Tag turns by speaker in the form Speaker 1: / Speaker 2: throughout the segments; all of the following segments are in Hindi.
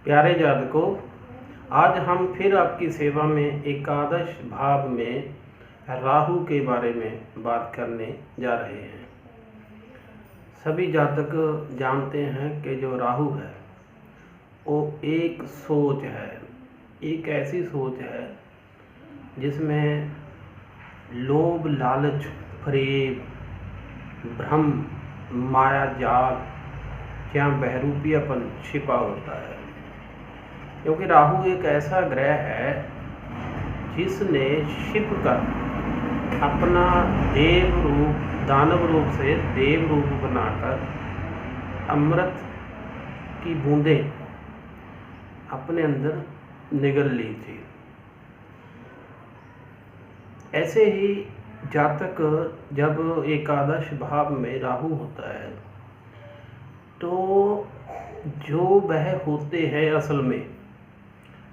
Speaker 1: प्यारे जातकों, आज हम फिर आपकी सेवा में एकादश भाव में राहु के बारे में बात करने जा रहे हैं। सभी जातक जानते हैं कि जो राहु है वो एक सोच है, एक ऐसी सोच है जिसमें लोभ, लालच, फरेब, भ्रम, माया जाल या बहरूपियापन छिपा होता है। क्योंकि राहु एक ऐसा ग्रह है जिसने छिप कर अपना देव रूप, दानव रूप से देव रूप बनाकर अमृत की बूंदें अपने अंदर निगल ली थी। ऐसे ही जातक जब एकादश भाव में राहु होता है तो जो वह होते हैं असल में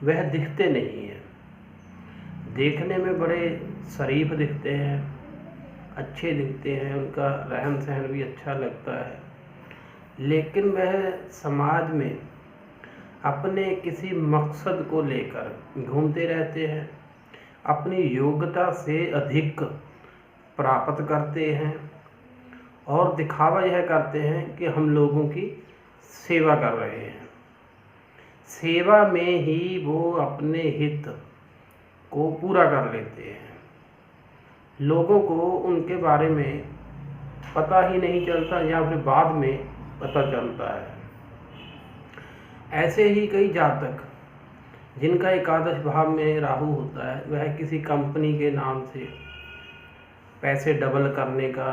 Speaker 1: वह दिखते नहीं हैं। देखने में बड़े शरीफ दिखते हैं, अच्छे दिखते हैं, उनका रहन सहन भी अच्छा लगता है, लेकिन वह समाज में अपने किसी मकसद को लेकर घूमते रहते हैं, अपनी योग्यता से अधिक प्राप्त करते हैं और दिखावा यह करते हैं कि हम लोगों की सेवा कर रहे हैं। सेवा में ही वो अपने हित को पूरा कर लेते हैं। लोगों को उनके बारे में पता ही नहीं चलता या फिर बाद में पता चलता है। ऐसे ही कई जातक जिनका एकादश भाव में राहु होता है वह किसी कंपनी के नाम से पैसे डबल करने का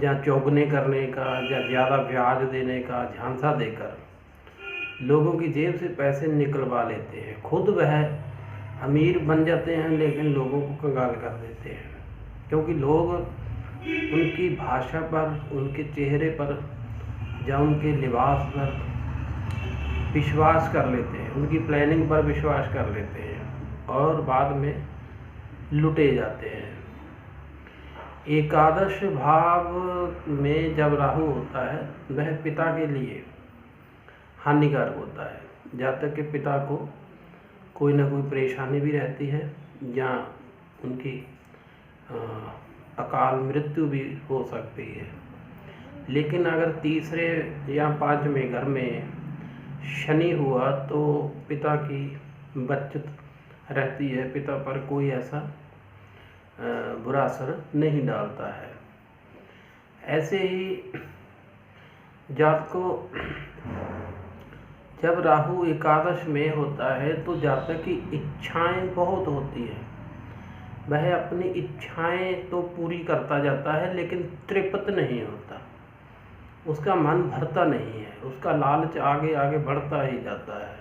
Speaker 1: या चौगुने करने का या ज़्यादा ब्याज देने का झांसा देकर लोगों की जेब से पैसे निकलवा लेते हैं। खुद वह अमीर बन जाते हैं लेकिन लोगों को कंगाल कर देते हैं, क्योंकि लोग उनकी भाषा पर, उनके चेहरे पर या उनके लिबास पर विश्वास कर लेते हैं, उनकी प्लानिंग पर विश्वास कर लेते हैं और बाद में लुटे जाते हैं। एकादश भाव में जब राहु होता है वह पिता के लिए हानिकारक होता है। जातक के पिता को कोई ना कोई परेशानी भी रहती है या उनकी अकाल मृत्यु भी हो सकती है। लेकिन अगर तीसरे या पांचवें घर में शनि हुआ तो पिता की बचत रहती है, पिता पर कोई ऐसा बुरा असर नहीं डालता है। ऐसे ही जातक को जब राहु एकादश में होता है तो जातक की इच्छाएं बहुत होती हैं। वह अपनी इच्छाएं तो पूरी करता जाता है लेकिन तृप्त नहीं होता, उसका मन भरता नहीं है, उसका लालच आगे आगे बढ़ता ही जाता है।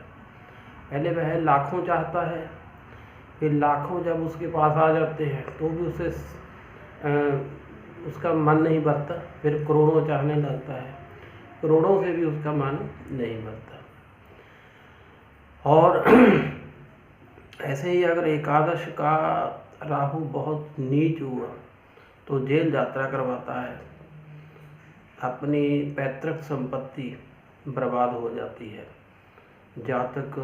Speaker 1: पहले वह लाखों चाहता है, फिर लाखों जब उसके पास आ जाते हैं तो भी उसे उसका मन नहीं भरता, फिर करोड़ों चाहने लगता है, करोड़ों से भी उसका मन नहीं भरता। और ऐसे ही अगर एकादश का राहु बहुत नीच हुआ तो जेल यात्रा करवाता है, अपनी पैतृक संपत्ति बर्बाद हो जाती है। जातक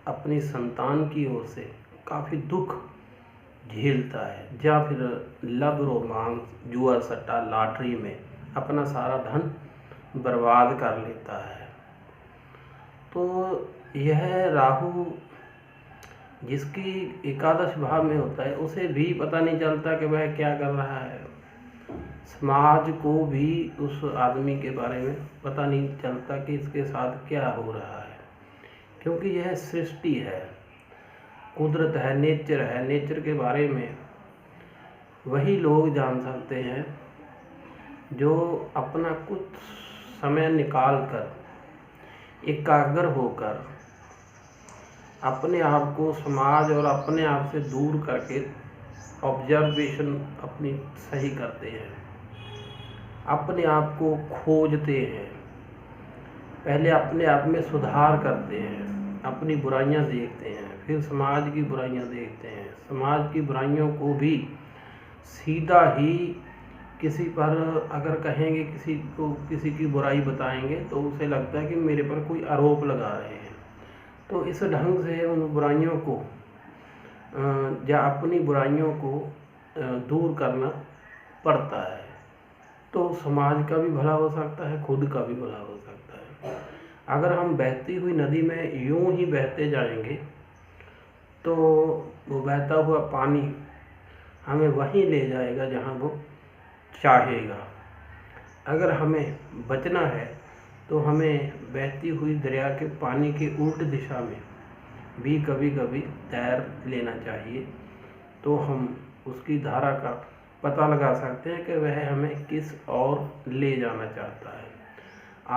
Speaker 1: अपनी संतान की ओर से काफ़ी दुख झेलता है या फिर लव, रोमांस, जुआ, सट्टा, लॉटरी में अपना सारा धन बर्बाद कर लेता है। तो यह राहु जिसकी एकादश भाव में होता है उसे भी पता नहीं चलता कि वह क्या कर रहा है। समाज को भी उस आदमी के बारे में पता नहीं चलता कि इसके साथ क्या हो रहा है, क्योंकि यह सृष्टि है, कुदरत है, नेचर है। नेचर के बारे में वही लोग जान सकते हैं जो अपना कुछ समय निकाल कर एकाग्र होकर अपने आप को समाज और अपने आप से दूर करके ऑब्जर्वेशन अपनी सही करते हैं, अपने आप को खोजते हैं, पहले अपने आप में सुधार करते हैं, अपनी बुराइयां देखते हैं, फिर समाज की बुराइयां देखते हैं। समाज की बुराइयों को भी सीधा ही किसी पर अगर कहेंगे, किसी को किसी की बुराई बताएंगे तो उसे लगता है कि मेरे पर कोई आरोप लगा रहे हैं। तो इस ढंग से उन बुराइयों को या अपनी बुराइयों को दूर करना पड़ता है, तो समाज का भी भला हो सकता है, खुद का भी भला हो सकता है। अगर हम बहती हुई नदी में यूं ही बहते जाएंगे तो वो बहता हुआ पानी हमें वहीं ले जाएगा जहाँ वो चाहेगा। अगर हमें बचना है तो हमें बहती हुई दरिया के पानी की उल्ट दिशा में भी कभी कभी तैर लेना चाहिए, तो हम उसकी धारा का पता लगा सकते हैं कि वह हमें किस ओर ले जाना चाहता है।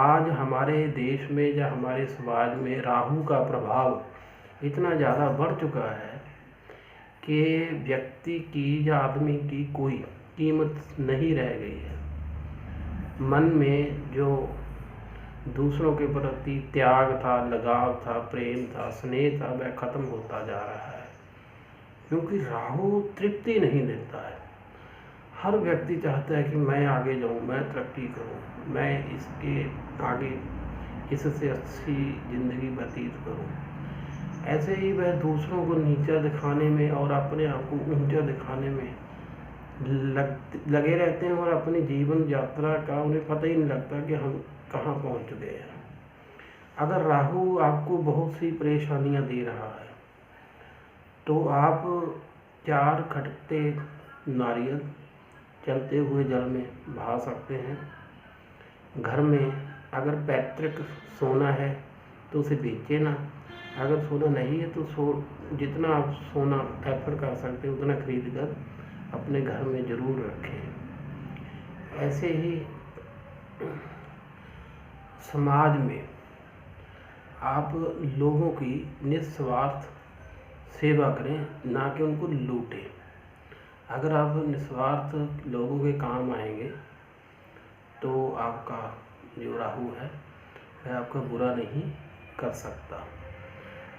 Speaker 1: आज हमारे देश में या हमारे समाज में राहु का प्रभाव इतना ज़्यादा बढ़ चुका है कि व्यक्ति की या आदमी की कोई कीमत नहीं रह गई है। मन में जो दूसरों के प्रति त्याग था, लगाव था, प्रेम था, स्नेह था, वह खत्म होता जा रहा है, क्योंकि राहु तृप्ति नहीं देता है। हर व्यक्ति चाहता है कि मैं आगे जाऊं, मैं तरक्की करूं, मैं इसके आगे इससे अच्छी ज़िंदगी व्यतीत करूं। ऐसे ही वह दूसरों को नीचा दिखाने में और अपने आप को ऊंचा दिखाने में लगे रहते हैं, और अपनी जीवन यात्रा का उन्हें पता ही नहीं लगता कि हम कहाँ पहुँच चुके हैं। अगर राहु आपको बहुत सी परेशानियाँ दे रहा है तो आप 4 खटकते नारियल चलते हुए जल में बहा सकते हैं। घर में अगर पैतृक सोना है तो उसे बेचे ना, अगर सोना नहीं है तो जितना आप सोना एफर्ट कर सकते हैं उतना खरीद कर अपने घर में ज़रूर रखें। ऐसे ही समाज में आप लोगों की निस्वार्थ सेवा करें, ना कि उनको लूटें। अगर आप निस्वार्थ लोगों के काम आएंगे तो आपका जो राहु है वह आपका बुरा नहीं कर सकता,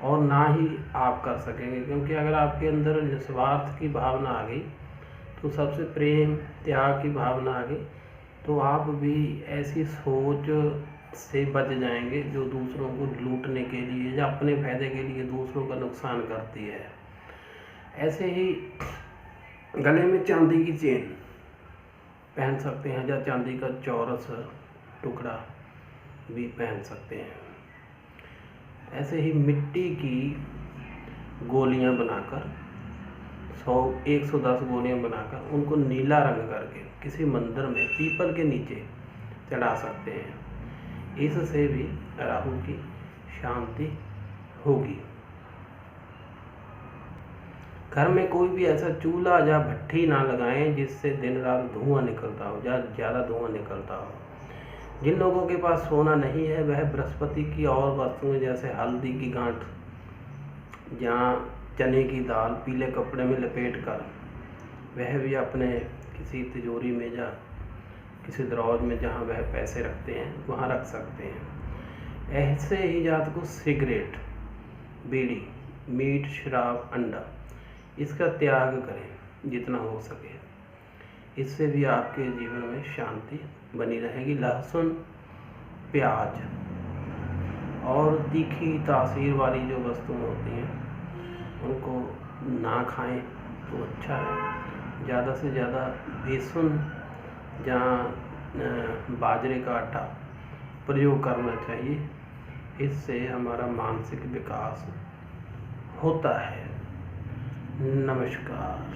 Speaker 1: और ना ही आप कर सकेंगे, क्योंकि अगर आपके अंदर निस्वार्थ की भावना आ गई तो सबसे प्रेम त्याग की भावना आ गई तो आप भी ऐसी सोच से बच जाएंगे जो दूसरों को लूटने के लिए या अपने फायदे के लिए दूसरों का नुकसान करती है। ऐसे ही गले में चांदी की चेन पहन सकते हैं या चांदी का चौरस टुकड़ा भी पहन सकते हैं। ऐसे ही मिट्टी की गोलियां बनाकर 110 गोलियां बनाकर उनको नीला रंग करके किसी मंदिर में पीपल के नीचे चढ़ा सकते हैं। इससे भी राहु की शांति होगी। घर में कोई भी ऐसा चूल्हा या भट्ठी ना लगाएं जिससे दिन रात धुआं निकलता हो या ज़्यादा धुआं निकलता हो। जिन लोगों के पास सोना नहीं है वह बृहस्पति की और वस्तुएं जैसे हल्दी की गांठ या चने की दाल पीले कपड़े में लपेट कर वह भी अपने किसी तिजोरी में या किसी दरवाज में जहाँ वह पैसे रखते हैं वहाँ रख सकते हैं। ऐसे ही जात को सिगरेट, बीड़ी, मीट, शराब, अंडा इसका त्याग करें जितना हो सके। इससे भी आपके जीवन में शांति बनी रहेगी। लहसुन, प्याज और तीखी तासीर वाली जो वस्तुएं होती हैं उनको ना खाएं तो अच्छा है। ज़्यादा से ज़्यादा बेसन जहाँ बाजरे का आटा प्रयोग करना चाहिए, इससे हमारा मानसिक विकास होता है। नमस्कार।